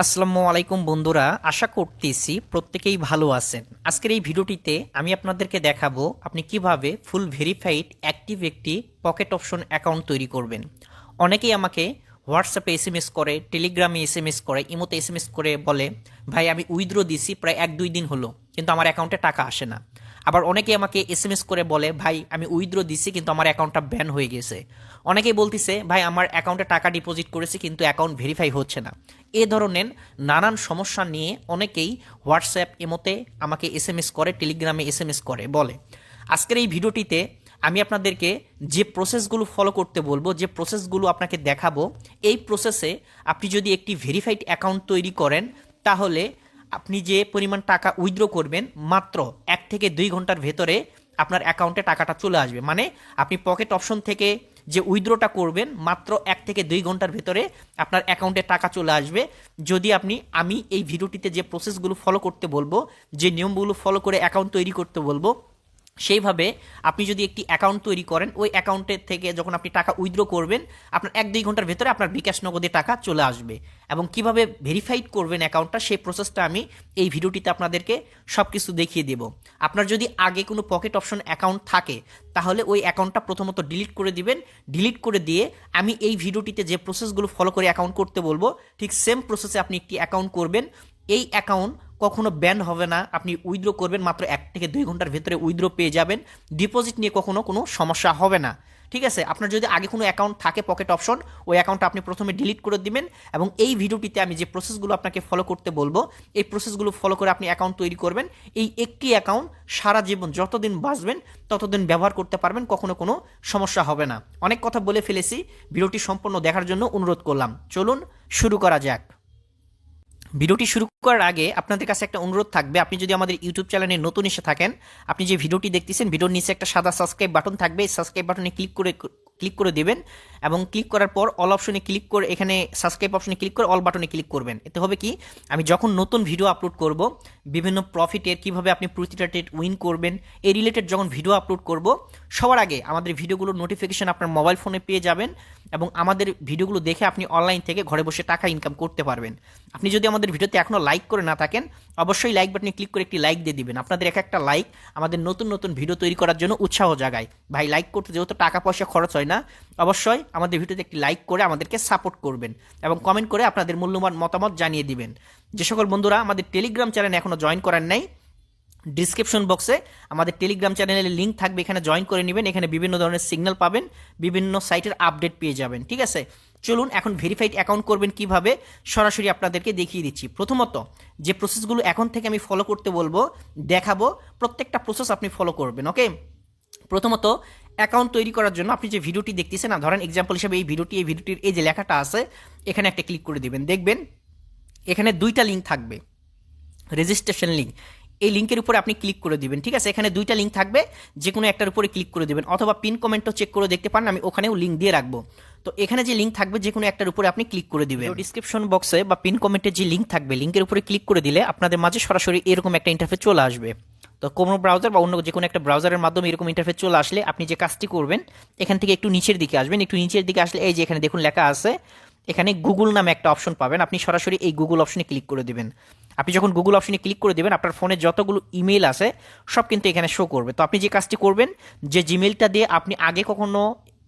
আসসালামু আলাইকুম বন্ধুরা, আশা করতেছি প্রত্যেকেই ভালো আছেন। আজকের এই ভিডিওটিতে আমি আপনাদেরকে দেখাবো আপনি কিভাবে ফুল ভেরিফাইড অ্যাক্টিভ একটি পকেট অপশন অ্যাকাউন্ট তৈরি করবেন। অনেকেই আমাকে হোয়াটসঅ্যাপে এসএমএস করে, টেলিগ্রামে এসএমএস করে, ইমোতে এসএমএস করে বলে, ভাই আমি উইথড্র দিছি প্রায় 1-2 দিন হলো কিন্তু আমার অ্যাকাউন্টে টাকা আসে না। আবার অনেকেই আমাকে এসএমএস করে বলে, ভাই আমি উইথড্র দিছি কিন্তু আমার অ্যাকাউন্টটা ব্যান হয়ে গেছে। অনেকেই বলতিছে, ভাই আমার অ্যাকাউন্টে টাকা ডিপোজিট করেছি কিন্তু অ্যাকাউন্ট ভেরিফাই হচ্ছে না। এ ধরনের নানান সমস্যা নিয়ে অনেকেই হোয়াটসঅ্যাপ ইমোতে আমাকে এসএমএস করে, টেলিগ্রামে এসএমএস করে বলে। আজকের এই ভিডিওটিতে আমি আপনাদেরকে যে প্রসেসগুলো ফলো করতে বলবো, যে প্রসেসগুলো আপনাকে দেখাবো, এই প্রসেসে আপনি যদি একটি ভেরিফাইড অ্যাকাউন্ট তৈরি করেন তাহলে আপনি যে পরিমাণ টাকা উইথড্র করবেন মাত্র 1 থেকে 2 ঘন্টার ভেতরে আপনার অ্যাকাউন্টে টাকাটা চলে আসবে। মানে আপনি পকেট অপশন থেকে যে উইথড্রটা করবেন মাত্র 1 থেকে 2 ঘন্টার ভেতরে আপনার অ্যাকাউন্টে টাকা চলে আসবে। যদি আমি এই ভিডিওটিতে যে প্রসেসগুলো ফলো করতে বলবো, যে নিয়মগুলো ফলো করে অ্যাকাউন্ট তৈরি করতে বলবো, সেইভাবে আপনি যদি একটি অ্যাকাউন্ট তৈরি করেন, ওই অ্যাকাউন্টের থেকে যখন আপনি টাকা উইথড্র করবেন আপনার 1-2 ঘন্টার ভেতরে আপনার বিকাশ নগদে টাকা চলে আসবে। এবং কিভাবে ভেরিফাইড করবেন অ্যাকাউন্টটা, সেই প্রসেসটা আমি এই ভিডিওটিতে আপনাদেরকে সব কিছু দেখিয়ে দেব। আপনার যদি আগে কোনো পকেট অপশন অ্যাকাউন্ট থাকে তাহলে ওই অ্যাকাউন্টটা প্রথমত ডিলিট করে দিবেন। ডিলিট করে দিয়ে আমি এই ভিডিওটিতে যে প্রসেসগুলো ফলো করে অ্যাকাউন্ট করতে বলবো ঠিক সেম প্রসেসে আপনি একটি অ্যাকাউন্ট করবেন। এই অ্যাকাউন্ট কখনো ব্যান হবে না, আপনি উইথড্র করবেন মাত্র 1 থেকে 2 ঘন্টার ভেতরে উইথড্র পেয়ে যাবেন। ডিপোজিট নিয়ে কখনো কোনো সমস্যা হবে না। ঠিক আছে, আপনার যদি আগে কোনো অ্যাকাউন্ট থাকে পকেট অপশন, ওই অ্যাকাউন্টটা আপনি প্রথমে ডিলিট করে দিবেন। এবং এই ভিডিওটিতে আমি যে প্রসেসগুলো আপনাকে ফলো করতে বলবো, এই প্রসেসগুলো ফলো করে আপনি অ্যাকাউন্ট তৈরি করবেন। এই একটি অ্যাকাউন্ট সারা জীবন যতদিন বাঁচবেন ততদিন ব্যবহার করতে পারবেন, কখনো কোনো সমস্যা হবে না। অনেক কথা বলে ফেলেছি, ভিডিওটি সম্পূর্ণ দেখার জন্য অনুরোধ করলাম। চলুন শুরু করা যাক। ভিডিওটি শুরু করার আগে আপনাদের কাছে একটা অনুরোধ থাকবে, আপনি যদি আমাদের ইউটিউব চ্যানেলে নতুন এসে থাকেন, আপনি যে ভিডিওটি দেখতেছেন ভিডিওর নিচে একটা সাদা সাবস্ক্রাইব বাটন থাকবে, এই সাবস্ক্রাইব বাটনে ক্লিক করে দেবেন। এবং ক্লিক করার পর অল অপশনে ক্লিক করে, এখানে সাবস্ক্রাইব অপশনে ক্লিক করে অল বাটনে ক্লিক করবেন। এতে হবে কি, আমি যখন নতুন ভিডিও আপলোড করব, বিভিন্ন প্রফিটের কিভাবে আপনি প্রতিটা ট্রেড উইন করবেন এই রিলেটেড যখন ভিডিও আপলোড করব, সবার আগে আমাদের ভিডিওগুলোর নোটিফিকেশন আপনার মোবাইল ফোনে পেয়ে যাবেন। এবং আমাদের ভিডিওগুলো দেখে আপনি অনলাইন থেকে ঘরে বসে টাকা ইনকাম করতে পারবেন। আপনি যদি আমাদের ভিডিওতে এখনও লাইক করে না থাকেন, অবশ্যই লাইক বাটনে ক্লিক করে একটি লাইক দিয়ে দিবেন। আপনাদের একটা লাইক আমাদের নতুন নতুন ভিডিও তৈরি করার জন্য উৎসাহ জাগায়। ভাই লাইক করতে যেহেতু টাকা পয়সা খরচ হয় না, অবশ্যই আমাদের ভিডিওতে একটি লাইক করে আমাদেরকে সাপোর্ট করবেন এবং কমেন্ট করে আপনাদের মূল্যবান মতামত জানিয়ে দিবেন। যে সকল বন্ধুরা আমাদের টেলিগ্রাম চ্যানেলে এখনও জয়েন করেন নাই, ডিসক্রিপশন বক্সে আমাদের টেলিগ্রাম চ্যানেলের লিঙ্ক থাকবে, এখানে জয়েন করে নেবেন। এখানে বিভিন্ন ধরনের সিগন্যাল পাবেন, বিভিন্ন সাইটের আপডেট পেয়ে যাবেন। ঠিক আছে, চলুন এখন ভেরিফাইড অ্যাকাউন্ট করবেন কিভাবে সরাসরি আপনাদেরকে দেখিয়ে দিচ্ছি। প্রথমত যে প্রসেসগুলো এখন থেকে আমি ফলো করতে বলবো, দেখাবো, প্রত্যেকটা প্রসেস আপনি ফলো করবেন। ওকে, প্রথমত অ্যাকাউন্ট তৈরি করার জন্য আপনি যে ভিডিওটি দেখতেছেন না, ধরেন এক্সাম্পল হিসেবে এই ভিডিওটির এই যে লেখাটা আছে এখানে একটা ক্লিক করে দিবেন। দেখবেন এখানে 2টা লিঙ্ক থাকবে, রেজিস্ট্রেশন লিঙ্ক, এই লিঙ্কের উপরে আপনি ক্লিক করে দিবেন। ঠিক আছে, এখানে 2টা লিঙ্ক থাকবে, যে কোনো একটার উপরে ক্লিক করে দিবেন, অথবা পিন কমেন্টও চেক করে দেখতে পারেন, আমি ওখানেও লিঙ্ক দিয়ে রাখবো। তো এখানে যে লিঙ্ক থাকবে যে কোনো একটার উপরে আপনি ক্লিক করে দিবেন। ডিসক্রিপশন বক্সে বা পিন কমেন্টে যে লিঙ্ক থাকবে, লিঙ্কের উপরে ক্লিক করে দিলে আপনাদের মাঝে সরাসরি এরকম একটা ইন্টারফেস চলে আসবে। তো কোনো ব্রাউজার বা অন্য যে কোনো একটা ব্রাউজারের মাধ্যমে এরকম ইন্টারফেস চলে আসলে আপনি যে কাজটি করবেন, এখান থেকে একটু নিচের দিকে আসবেন। একটু নিচের দিকে আসলে এই যে এখানে দেখুন লেখা আছে, এখানে গুগল নামে একটা অপশন পাবেন, আপনি সরাসরি এই গুগল অপশনে ক্লিক করে দেবেন। আপনি যখন গুগল অপশনে ক্লিক করে দেবেন আপনার ফোনে যতগুলো ইমেল আছে সব কিন্তু এখানে শো করবে। তো আপনি যে কাজটি করবেন, যে জিমেলটা দিয়ে আপনি আগে কখনো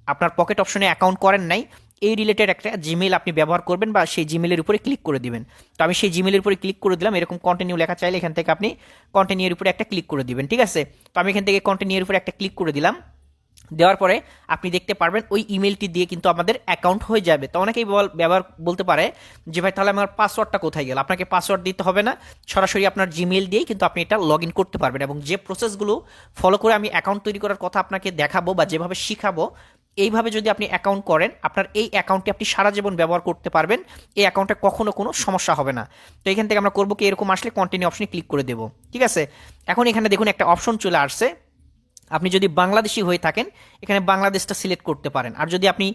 আপনার পকেট অপশনে অ্যাকাউন্ট করেন নাই, এই রিলেটেড একটা জিমেল আপনি ব্যবহার করবেন বা সেই জিমেলের উপরে ক্লিক করে দিবেন। তো আমি সেই জিমেলের উপরে ক্লিক করে দিলাম, এরকম কন্টিনিউ লেখা চাইলে এখান থেকে আপনি কন্টিনিউর উপরে একটা ক্লিক করে দিবেন। ঠিক আছে, তো আমি এখান থেকে কন্টিনিউর উপরে একটা ক্লিক করে দিলাম। দেওয়ার পরে আপনি দেখতে পারবেন ওই ইমেলটি দিয়ে কিন্তু আমাদের অ্যাকাউন্ট হয়ে যাবে। তো অনেকেই বলতে পারে যে ভাই তাহলে আমার পাসওয়ার্ডটা কোথায় গেল? আপনাকে পাসওয়ার্ড দিতে হবে না, সরাসরি আপনার জিমেল দিয়েই কিন্তু আপনি এটা লগ ইন করতে পারবেন। এবং যে প্রসেসগুলো ফলো করে আমি অ্যাকাউন্ট তৈরি করার কথা আপনাকে দেখাবো বা যেভাবে শিখাবো, এইভাবে যদি আপনি অ্যাকাউন্ট করেন আপনার এই অ্যাকাউন্টটি আপনি সারা জীবন ব্যবহার করতে পারবেন। এই অ্যাকাউন্টে কখনো কোনো সমস্যা হবে না। তো এখান থেকে আমরা করবো কি, এরকম আসলে কন্টিনিউ অপশনে ক্লিক করে দেবো। ঠিক আছে, এখন এখানে দেখুন একটা অপশন চলে আসছে, আপনি যদি বাংলাদেশি হয়ে থাকেন এখানে বাংলাদেশটা সিলেক্ট করতে পারেন। আর যদি আপনি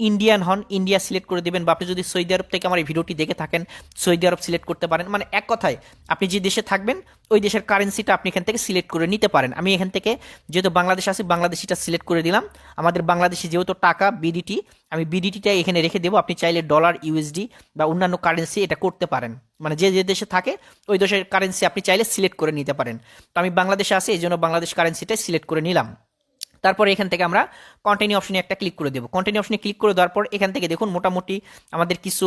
ইন্ডিয়ান হন ইন্ডিয়া সিলেক্ট করে দেবেন, বা আপনি যদি সৌদি আরব থেকে আমার এই ভিডিওটি দেখে থাকেন সৌদি আরব সিলেক্ট করতে পারেন। মানে এক কথায় আপনি যে দেশে থাকবেন ওই দেশের কারেন্সিটা আপনি এখান থেকে সিলেক্ট করে নিতে পারেন। আমি এখান থেকে যেহেতু বাংলাদেশ আছি বাংলাদেশিটা সিলেক্ট করে দিলাম। আমাদের বাংলাদেশি যেহেতু টাকা বিডিটি, আমি বিডিটিটা এখানে রেখে দেবো। আপনি চাইলে ডলার, ইউএসডি বা অন্যান্য কারেন্সি এটা করতে পারেন, মানে যে যে দেশে থাকে ওই দেশের কারেন্সি আপনি চাইলে সিলেক্ট করে নিতে পারেন। তো আমি বাংলাদেশে আছি এই জন্য বাংলাদেশ কারেন্সিটাই সিলেক্ট করে নিলাম। তারপরে এখান থেকে আমরা কন্টিনিউ অপশনে একটা ক্লিক করে দেবো। কন্টিনিউ অপশনে ক্লিক করে দেওয়ার পর এখান থেকে দেখুন মোটামুটি আমাদের কিছু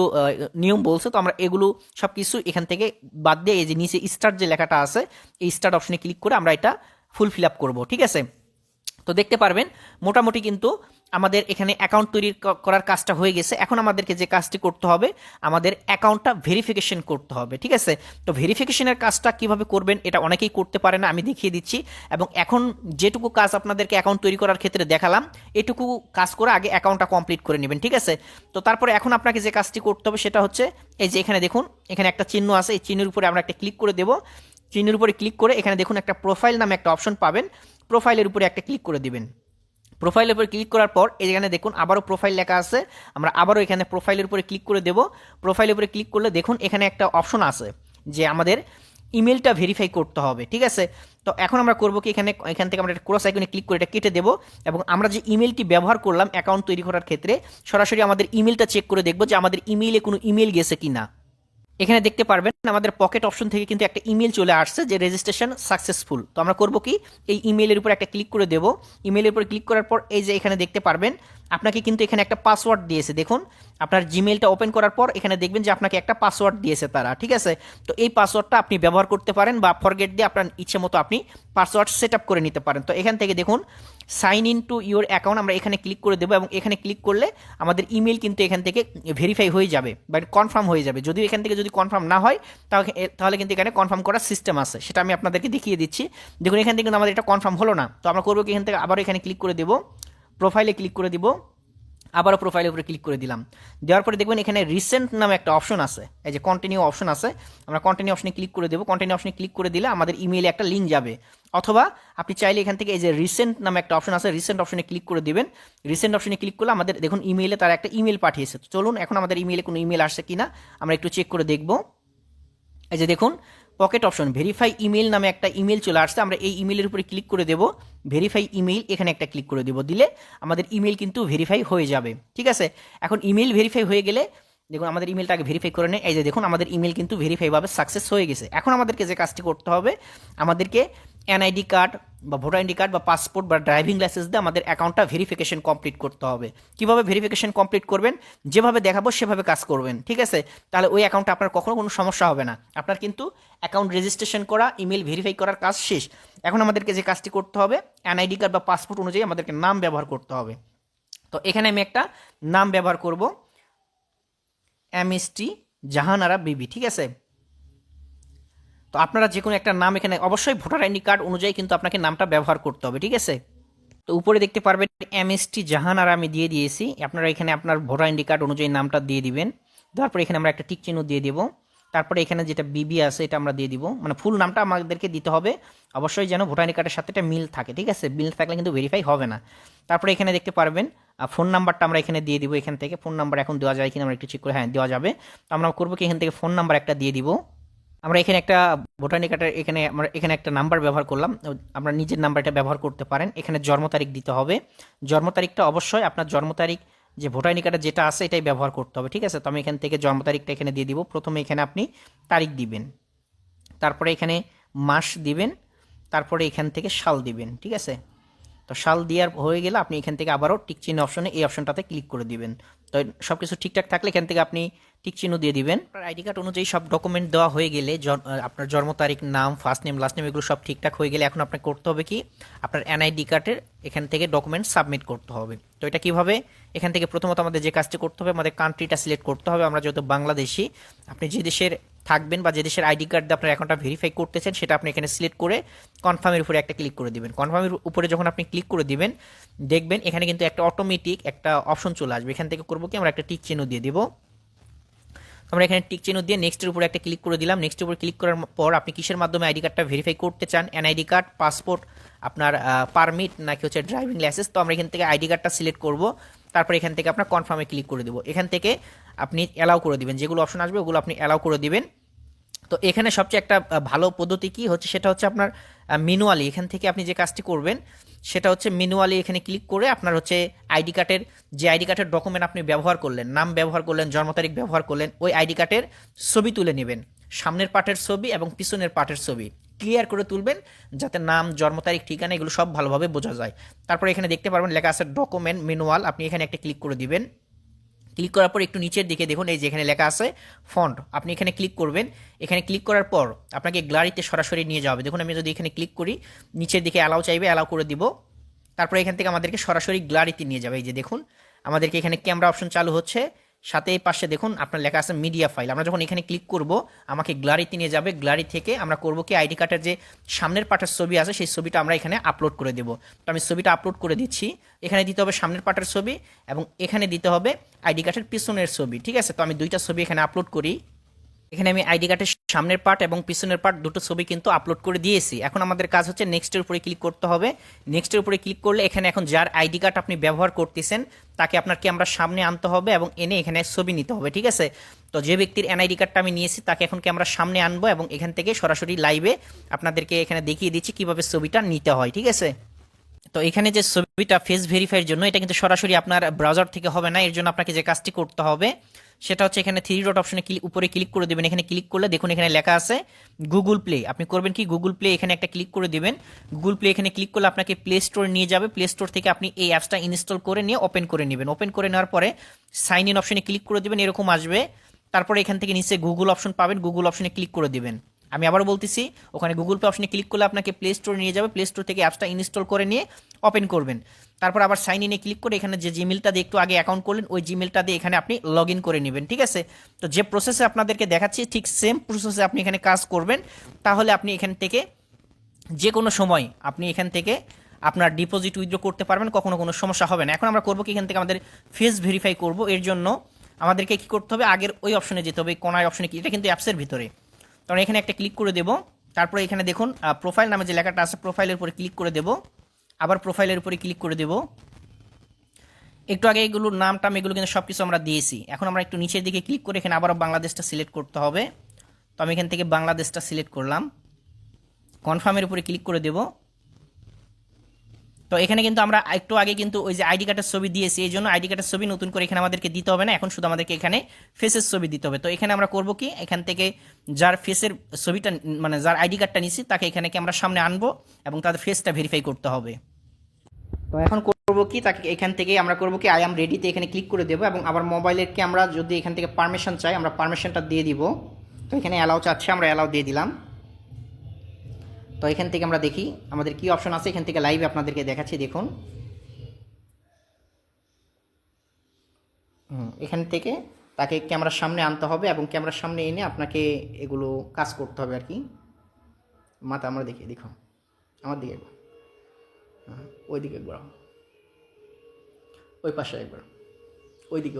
নিয়ম বলছে, তো আমরা এগুলো সব কিছু এখান থেকে বাদ দিয়ে এই যে নিচে স্টার্ট যে লেখাটা আছে এই স্টার্ট অপশনে ক্লিক করে আমরা এটা ফুল ফিল আপ করবো। ঠিক আছে, তো দেখতে পারবেন মোটামুটি কিন্তু আমাদের এখানে অ্যাকাউন্ট তৈরি করার কাজটা হয়ে গেছে। এখন আমাদেরকে যে কাজটি করতে হবে আমাদের অ্যাকাউন্টটা ভেরিফিকেশন করতে হবে। ঠিক আছে, তো ভেরিফিকেশনের কাজটা কিভাবে করবেন এটা অনেকেই করতে পারে না, আমি দেখিয়ে দিচ্ছি। এবং এখন যেটুকু কাজ আপনাদেরকে অ্যাকাউন্ট তৈরি করার ক্ষেত্রে দেখালাম এটুকু কাজ করে আগে অ্যাকাউন্টটা কমপ্লিট করে নেবেন। ঠিক আছে, তো তারপরে এখন আপনাকে যে কাজটি করতে হবে সেটা হচ্ছে এই যে এখানে দেখুন এখানে একটা চিহ্ন আছে, এই চিহ্নের উপরে আমরা একটা ক্লিক করে দেবো। চিহ্নের উপরে ক্লিক করে এখানে দেখুন একটা প্রোফাইল নামে একটা অপশন পাবেন, প্রোফাইলের উপরে একটা ক্লিক করে দিবেন। প্রোফাইলের উপরে ক্লিক করার পর এখানে দেখুন আবারও প্রোফাইল লেখা আছে, আমরা আবারও এখানে প্রোফাইলের উপরে ক্লিক করে দেব। প্রোফাইলের উপরে ক্লিক করলে দেখুন এখানে একটা অপশন আছে যে আমাদের ইমেলটা ভেরিফাই করতে হবে। ঠিক আছে, তো এখন আমরা করবো কি এখান থেকে আমরা ক্রস আইকনে ক্লিক করে এটা কেটে দেবো এবং আমরা যে ইমেলটি ব্যবহার করলাম অ্যাকাউন্ট তৈরি করার ক্ষেত্রে সরাসরি আমাদের ইমেলটা চেক করে দেখবো যে আমাদের ইমেইলে কোনো ইমেল গেছে কিনা। এখানে দেখতে পারবেন আমাদের পকেট অপশন থেকে কিন্তু একটা ইমেল চলে আসছে যে রেজিস্ট্রেশন সাকসেসফুল। তো আমরা করব কি এই ইমেলের উপর একটা ক্লিক করে দেব। ইমেলের উপর ক্লিক করার পর এই যে এখানে দেখতে পারবেন আপনাকে কিন্তু এখানে একটা পাসওয়ার্ড দিয়েছে। দেখুন আপনার জিমেলটা ওপেন করার পর এখানে দেখবেন যে আপনাকে একটা পাসওয়ার্ড দিয়েছে তারা। ঠিক আছে, তো এই পাসওয়ার্ডটা আপনি ব্যবহার করতে পারেন বা ফরগেট দিয়ে আপনার ইচ্ছে মতো আপনি পাসওয়ার্ড সেট আপ করে নিতে পারেন। তো এখান থেকে দেখুন sign in to your account আমরা এখানে ক্লিক করে দেবো এবং এখানে ক্লিক করলে আমাদের ইমেল কিন্তু এখান থেকে ভেরিফাই হয়ে যাবে বা কনফার্ম হয়ে যাবে। যদিও এখান থেকে যদি কনফার্ম না হয় তাহলে কিন্তু এখানে কনফার্ম করার সিস্টেম আছে, সেটা আমি আপনাদেরকে দেখিয়ে দিচ্ছি। দেখুন এখান থেকে কিন্তু আমাদের এটা কনফার্ম হলো না, তো আমরা করবো কি এখান থেকে আবার এখানে ক্লিক করে দেবো, প্রোফাইলে ক্লিক করে দিব, আবারও প্রোফাইলের উপরে ক্লিক করে দিলাম। দেওয়ার পরে দেখবেন এখানে রিসেন্ট নামে একটা অপশন আছে, এই যে কন্টিনিউ অপশন আছে, আমরা কন্টিনিউ অপশনে ক্লিক করে দেবো। কন্টিনিউ অপশনে ক্লিক করে দিলে আমাদের ইমেইলে একটা লিঙ্ক যাবে, অথবা আপনি চাইলে এখান থেকে এই যে রিসেন্ট নামে একটা অপশন আছে রিসেন্ট অপশনে ক্লিক করে দিবেন। রিসেন্ট অপশনে ক্লিক করলে আমাদের দেখুন ইমেইলে তারা একটা ইমেল পাঠিয়েছে। চলুন এখন আমাদের ইমেইলে কোনো ইমেল আসছে কিনা আমরা একটু চেক করে দেখব। এই যে দেখুন পকেট অপশন ভেরিফাই ইমেল নামে একটা ইমেল চলে আসছে, আমরা এই ইমেলের উপরে ক্লিক করে দেব। ভেরিফাই ইমেল এখানে একটা ক্লিক করে দেব, দিলে আমাদের ইমেল কিন্তু ভেরিফাই হয়ে যাবে। ঠিক আছে, এখন ইমেল ভেরিফাই হয়ে গেলে দেখুন আমাদের ইমেলটা আগে ভেরিফাই করে নেয়। এই যে দেখুন আমাদের ইমেল কিন্তু ভেরিফাইভাবে সাকসেস হয়ে গেছে। এখন আমাদেরকে যে কাজটি করতে হবে আমাদেরকে এনআইডি কার্ড বা ভোটার আইডি কার্ড বা পাসপোর্ট বা ড্রাইভিং লাইসেন্স দিয়ে আমাদের অ্যাকাউন্টটা ভেরিফিকেশন কমপ্লিট করতে হবে। কিভাবে ভেরিফিকেশন কমপ্লিট করবেন, যেভাবে দেখাবো সেভাবে কাজ করবেন। ঠিক আছে, তাহলে ওই অ্যাকাউন্টে আপনার কখনো কোনো সমস্যা হবে না। আপনার কিন্তু অ্যাকাউন্ট রেজিস্ট্রেশন করা ইমেল ভেরিফাই করার কাজ শেষ। এখন আমাদেরকে যে কাজটি করতে হবে এনআইডি কার্ড বা পাসপোর্ট অনুযায়ী আমাদেরকে নাম ব্যবহার করতে হবে। তো এখানে আমি একটা নাম ব্যবহার করব এমএসটি জাহান আরা বিবি। ঠিক আছে, তো আপনারা যে কোনো একটা নাম এখানে অবশ্যই ভোটার আইডি কার্ড অনুযায়ী কিন্তু আপনাকে নামটা ব্যবহার করতে হবে। ঠিক আছে, তো উপরে দেখতে পারবেন এমএসটি জাহান আর আমি দিয়ে দিয়েছি। আপনারা এখানে আপনার ভোটার আইডি কার্ড অনুযায়ী নামটা দিয়ে দিবেন। দেওয়ার পরে এখানে আমরা একটা টিক চিহ্ন দিয়ে দেবো। তারপরে এখানে যেটা বিবি আছে এটা আমরা দিয়ে দিব, মানে ফুল নামটা আমাদেরকে দিতে হবে অবশ্যই যেন ভোটার আইডি কার্ডের সাথে একটা মিল থাকে। ঠিক আছে, মিল থাকলে কিন্তু ভেরিফাই হবে না। তারপরে এখানে দেখতে পারবেন ফোন নাম্বারটা আমরা এখানে দিয়ে দিব। এখান থেকে ফোন নাম্বার এখন দেওয়া যায় কিনা আমরা একটু চেক করে, হ্যাঁ দেওয়া যাবে। তো আমরা করবো কি এখান থেকে ফোন নাম্বার একটা দিয়ে দিব। আমরা এখানে একটা ভোটার আইডি কার্ডের এখানে আমরা এখানে একটা নাম্বার ব্যবহার করলাম, আমরা নিজের নাম্বারটা ব্যবহার করতে পারেন। এখানে জন্ম তারিখ দিতে হবে, জন্ম তারিখটা অবশ্যই আপনার জন্ম তারিখ যে ভোটার আইডি কার্ডে যেটা আছে এটাই ব্যবহার করতে হবে। ঠিক আছে, তো আমি এখান থেকে জন্ম তারিখটা এখানে দিয়ে দিব। প্রথমে এখানে আপনি তারিখ দিবেন, তারপরে এখানে মাস দিবেন, তারপরে এখান থেকে সাল দিবেন। ঠিক আছে, তো সাল দেওয়ার হয়ে গেলে আপনি এখান থেকে আবারও টিক চিহ্ন অপশনে এই অপশনটাতে ক্লিক করে দিবেন। তো সব কিছু ঠিকঠাক থাকলে এখান থেকে আপনি টিক চিহ্ন দিয়ে দিবেন। আপনার আইডি কার্ড অনুযায়ী সব ডকুমেন্ট দেওয়া হয়ে গেলে আপনার জন্ম তারিখ, নাম, ফার্স্ট নেম, লাস্ট নেম এগুলো সব ঠিকঠাক হয়ে গেলে এখন আপনাকে করতে হবে কি আপনার এনআইডি কার্ডের এখান থেকে ডকুমেন্ট সাবমিট করতে হবে। তো এটা কিভাবে, এখান থেকে প্রথমত আমাদের যে কাজটি করতে হবে আমাদের কান্ট্রিটা সিলেক্ট করতে হবে। আমরা যেহেতু বাংলাদেশি, আপনি যে দেশের থাকবেন বা যে দেশের আইডি কার্ড দিয়ে আপনার অ্যাকাউন্টটা ভেরিফাই করতেছেন সেটা আপনি এখানে সিলেক্ট করে কনফার্মের উপরে একটা ক্লিক করে দিবেন। কনফার্মের উপরে যখন আপনি ক্লিক করে দিবেন দেখবেন এখানে কিন্তু একটা অটোমেটিক একটা অপশন চলে আসবে। এখান থেকে করবো কি আমরা একটা টিক চিহ্ন দিয়ে দিব। আমরা এখানে টিক চিহ্ন দিয়ে নেক্সটের উপরে একটা ক্লিক করে দিলাম। নেক্সটের উপরে ক্লিক করার পর আপনি কিসের মাধ্যমে আইডি কার্ডটা ভেরিফাই করতে চান, এনআইডি কার্ড, পাসপোর্ট, আপনার পারমিট নাকি হচ্ছে ড্রাইভিং লাইসেন্স। তো আমরা এখান থেকে আইডি কার্ডটা সিলেক্ট করব। তারপর এখান থেকে আপনার কনফার্মে ক্লিক করে দেবো। এখান থেকে আপনি অ্যালাউ করে দিবেন, যেগুলো অপশন আসবে ওগুলো আপনি অ্যালাউ করে দিবেন। তো এখানে সবচেয়ে একটা ভালো পদ্ধতি কি হচ্ছে, সেটা হচ্ছে আপনার ম্যানুয়ালি এখান থেকে আপনি যে কাজটি করবেন সেটা হচ্ছে ম্যানুয়ালি এখানে ক্লিক করে আপনার হচ্ছে আইডি কার্ডের যে আইডি কার্ডের ডকুমেন্ট আপনি ব্যবহার করলেন, নাম ব্যবহার করলেন, জন্ম তারিখ ব্যবহার করলেন, ওই আইডি কার্ডের ছবি তুলে নেবেন, সামনের পার্টের ছবি এবং পিছনের পার্টের ছবি ক্লিয়ার করে তুলবেন, যাতে নাম, জন্ম তারিখ, ঠিকানা এগুলো সব ভালোভাবে বোঝা যায়। তারপর এখানে দেখতে পারবেন লেখা আছে ডকুমেন্ট ম্যানুয়াল, আপনি এখানে একটা ক্লিক করে দিবেন। ক্লিক করার পর একটু নিচের দিকে দেখুন এই যে এখানে লেখা আছে ফন্ট, আপনি এখানে ক্লিক করবেন। এখানে ক্লিক করার পর আপনাকে গ্যালারিতে সরাসরি নিয়ে যাওয়া হবে। দেখুন আমি যদি এখানে ক্লিক করি, নিচের দিকে অ্যালাউ চাইবে, অ্যালাউ করে দিব। তারপরে এখান থেকে আমাদেরকে সরাসরি গ্যালারিতে নিয়ে যাবে। এই যে দেখুন আমাদেরকে এখানে ক্যামেরা অপশন চালু হচ্ছে, সাথে এই পাশে দেখুন আপনার লেখা আছে মিডিয়া ফাইল। আমরা যখন এখানে ক্লিক করব আমাকে গ্যালারিতে নিয়ে যাবে। গ্যালারি থেকে আমরা করব কি, আইডি কার্ডের যে সামনের পাটের ছবি আছে সেই ছবিটা আমরা এখানে আপলোড করে দেব। তো আমি ছবিটা আপলোড করে দিচ্ছি। এখানে দিতে হবে সামনের পাটের ছবি এবং এখানে দিতে হবে আইডি কার্ডের পিছনের ছবি। ঠিক আছে, তো আমি দুইটা ছবি এখানে আপলোড করি। এখানে আমি আইডি কার্ডের সামনের পার্ট এবং পিছনের পার্ট দুটো ছবি কিন্তু আপলোড করে দিয়েছি। এখন আমাদের কাজ হচ্ছে নেক্সটের উপরে ক্লিক করতে হবে। নেক্সটের উপরে ক্লিক করলে এখানে এখন যার আইডি কার্ড আপনি ব্যবহার করতেছেন তাকে আপনার ক্যামেরার সামনে আনতে হবে এবং এনে এখানে ছবি নিতে হবে। ঠিক আছে, তো যে ব্যক্তির এনআইডি কার্ডটা আমি নিয়েছি তাকে এখন ক্যামেরার সামনে আনবো এবং এখান থেকে সরাসরি লাইভে আপনাদেরকে এখানে দেখিয়ে দিচ্ছি কিভাবে ছবিটা নিতে হয়। ঠিক আছে, তো এখানে যে ছবিটা ফেস ভেরিফাইয়ের জন্য এটা কিন্তু সরাসরি আপনার ব্রাউজার থেকে হবে না। এর জন্য আপনাকে যে কাজটি করতে হবে সেটা হচ্ছে এখানে থ্রি ডট অপশনে উপরে ক্লিক করে দেবেন। এখানে ক্লিক করলে দেখুন এখানে লেখা আছে গুগল প্লে। আপনি করবেন কি, গুগল প্লে এখানে একটা ক্লিক করে দেবেন। গুগল প্লে এখানে ক্লিক করলে আপনাকে প্লে স্টোর নিয়ে যাবে। প্লে স্টোর থেকে আপনি এই অ্যাপসটা ইনস্টল করে নিয়ে ওপেন করে নেবেন। ওপেন করে নেওয়ার পরে সাইন ইন অপশনে ক্লিক করে দেবেন, এরকম আসবে। তারপরে এখান থেকে নিচে গুগল অপশন পাবেন, গুগল অপশনে ক্লিক করে দেবেন। আমি আবারও বলতেছি, ওখানে গুগল পে অপশনে ক্লিক করলে আপনাকে প্লে স্টোর নিয়ে যাবে। প্লে স্টোর থেকে অ্যাপসটা ইনস্টল করে নিয়ে ওপেন করবেন। তারপর আবার সাইন ইনে ক্লিক করে এখানে যে জিমেলটা দিয়ে একটু আগে অ্যাকাউন্ট করলেন ওই জিমেলটা দিয়ে এখানে আপনি লগ ইন করে নেবেন। ঠিক আছে, তো যে প্রসেসে আপনাদেরকে দেখাচ্ছি ঠিক সেম প্রসেসে আপনি এখানে কাজ করবেন। তাহলে আপনি এখান থেকে যে কোনো সময় আপনি এখান থেকে আপনার ডিপোজিট উইথড্র করতে পারবেন, কখনো কোনো সমস্যা হবে না। এখন আমরা করবো কি, এখান থেকে আমাদের ফেস ভেরিফাই করব। এর জন্য আমাদেরকে কি করতে হবে, আগের ওই অপশনে যেতে হবে, কোনায় অপশনে কি, এটা কিন্তু অ্যাপসের ভিতরে। তখন এখানে একটা ক্লিক করে দেবো। তারপরে এখানে দেখুন প্রোফাইল নামে যে লেখাটা আছে প্রোফাইলের উপরে ক্লিক করে দেবো। আবার প্রোফাইলের উপরে ক্লিক করে দেবো। একটু আগে এগুলোর নাম টাম এগুলো কিন্তু সব কিছু আমরা দিয়েছি। এখন আমরা একটু নিচের দিকে ক্লিক করে এখানে আবারও বাংলাদেশটা সিলেক্ট করতে হবে। তো আমি এখান থেকে বাংলাদেশটা সিলেক্ট করলাম। কনফার্মের উপরে ক্লিক করে দেবো। তো এখানে কিন্তু আমরা একটু আগে কিন্তু ওই যে আইডি কার্ডের ছবি দিয়েছি, এই জন্য আইডি কার্ডের ছবি নতুন করে এখানে আমাদেরকে দিতে হবে না। এখন শুধু আমাদেরকে এখানে ফেসের ছবি দিতে হবে। তো এখানে আমরা করব কি, এখান থেকে যার ফেসের ছবিটা মানে যার আইডি কার্ডটা নিচ্ছি তাকে এখানে আমরা সামনে আনবো এবং তাদের ফেসটা ভেরিফাই করতে হবে। তো এখন করবো কি, তাকে এখান থেকে আমরা করবো কি আই অ্যাম রেডিতে এখানে ক্লিক করে দেবো এবং আবার মোবাইলের ক্যামেরা যদি এখান থেকে পারমিশন চাই আমরা পারমিশনটা দিয়ে দিব। তো এখানে অ্যালাউ চাচ্ছে, আমরা অ্যালাউ দিয়ে দিলাম। তো এখান থেকে আমরা দেখি আমাদের কি অপশন আছে। এখান থেকে লাইভে আপনাদেরকে দেখাচ্ছি, দেখুন এখান থেকে তাকে ক্যামেরার সামনে আনতে হবে এবং ক্যামেরার সামনে এনে আপনাকে এগুলো কাজ করতে হবে আর কি। মাথা আমরা দেখি, দেখো আমার দিকে একবার, ওই দিকে একবার, ওই পাশে একবার, ওই দিকে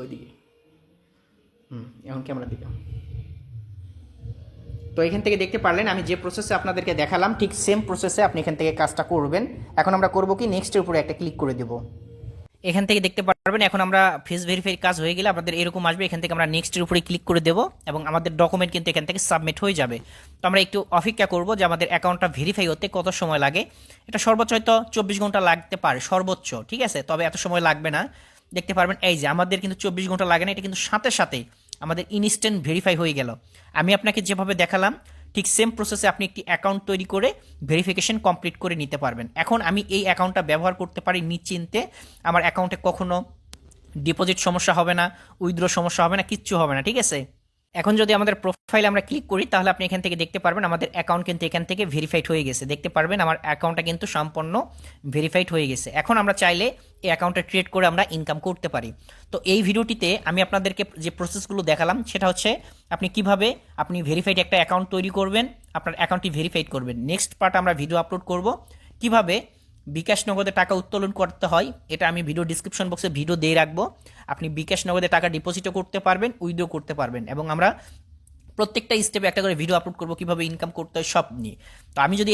এখন ক্যামেরার দিকে। তো এখান থেকে দেখতে পারলেন আমি যে প্রসেসে আপনাদেরকে দেখালাম ঠিক সেম প্রসেসে আপনি এখান থেকে কাজটা করবেন। এখন আমরা করব কি, নেক্সটের উপরে একটা ক্লিক করে দেব। এখান থেকে দেখতে পারবেন এখন আমরা ফেস ভেরিফাইয়ের কাজ হয়ে গেলে আপনাদের এরকম আসবে। এখান থেকে আমরা নেক্সটের উপরে ক্লিক করে দেব এবং আমাদের ডকুমেন্ট কিন্তু এখান থেকে সাবমিট হয়ে যাবে। তো আমরা একটু অপেক্ষা করব যে আমাদের অ্যাকাউন্টটা ভেরিফাই হতে কত সময় লাগে। এটা সর্বোচ্চ হয়তো 24 ঘন্টা লাগতে পারে সর্বোচ্চ, ঠিক আছে, তবে এত সময় লাগবে না। দেখতে পারবেন এই যে আমাদের কিন্তু 24 ঘন্টা লাগে না, এটা কিন্তু সাথে সাথে আমাদের ইনস্ট্যান্ট ভেরিফাই হয়ে গেল। আমি আপনাকে যেভাবে দেখালাম ঠিক সেম প্রসেসে আপনি একটি অ্যাকাউন্ট তৈরি করে ভেরিফিকেশন কমপ্লিট করে নিতে পারবেন। এখন আমি এই অ্যাকাউন্টটা ব্যবহার করতে পারি নিশ্চিন্তে। আমার অ্যাকাউন্টে কখনো ডিপোজিট সমস্যা হবে না, উইথড্র সমস্যা হবে না, কিচ্ছু হবে না। ঠিক আছে, এখন যদি আমাদের প্রোফাইলে আমরা ক্লিক করি তাহলে আপনি এখান থেকে দেখতে পারবেন আমাদের অ্যাকাউন্ট কিন্তু এখান থেকে ভেরিফাইড হয়ে গেছে। দেখতে পারবেন আমার অ্যাকাউন্টটা কিন্তু সম্পূর্ণ ভেরিফাইড হয়ে গেছে। এখন আমরা চাইলে এই অ্যাকাউন্টটা ক্রিয়েট করে আমরা ইনকাম করতে পারি। তো এই ভিডিওটিতে আমি আপনাদেরকে যে প্রসেসগুলো দেখালাম সেটা হচ্ছে আপনি কিভাবে আপনি ভেরিফাইড একটা অ্যাকাউন্ট তৈরি করবেন, আপনার অ্যাকাউন্টটি ভেরিফাইড করবেন। নেক্সট পার্ট আমরা ভিডিও আপলোড করব কিভাবে বিকাশ নগদে টাকা উত্তোলন করতে হয়। এটা আমি ভিডিও ডিসক্রিপশন বক্সে ভিডিও দিয়ে রাখবো। আপনি বিকাশ নগদে টাকা ডিপোজিটও করতে পারবেন, উইথড্র করতে পারবেন এবং আমরা প্রত্যেকটা স্টেপে একটা করে ভিডিও আপলোড করবো কিভাবে ইনকাম করতে হয় সব নিয়ে। তো আমি যদি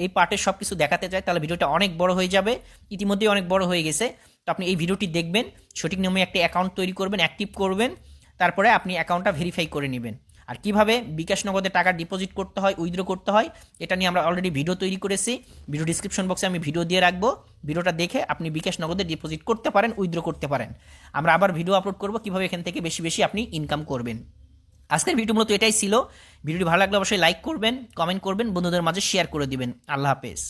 এই পার্টের সব কিছু দেখাতে চাই তাহলে ভিডিওটা অনেক বড় হয়ে যাবে, ইতিমধ্যেই অনেক বড় হয়ে গেছে। তো আপনি এই ভিডিওটি দেখবেন, সঠিক নিয়মে একটি অ্যাকাউন্ট তৈরি করবেন, অ্যাক্টিভ করবেন, তারপরে আপনি অ্যাকাউন্টটা ভেরিফাই করে নেবেন। আর কিভাবে বিকাশ নগদে টাকা ডিপোজিট করতে হয়, উইথড্র করতে হয়, এটা নিয়ে আমরা অলরেডি ভিডিও তৈরি করেছি। ভিডিও ডিসক্রিপশন বক্সে আমি ভিডিও দিয়ে রাখবো, ভিডিওটা দেখে আপনি বিকাশ নগদে ডিপোজিট করতে পারেন, উইথড্র করতে পারেন। আমরা আবার ভিডিও আপলোড করবো কীভাবে এখান থেকে বেশি বেশি আপনি ইনকাম করবেন। আজকের ভিডিও মূলত এটাই ছিল। ভিডিওটি ভালো লাগলে অবশ্যই লাইক করবেন, কমেন্ট করবেন, বন্ধুদের মাঝে শেয়ার করে দিবেন। আল্লাহ হাফেজ।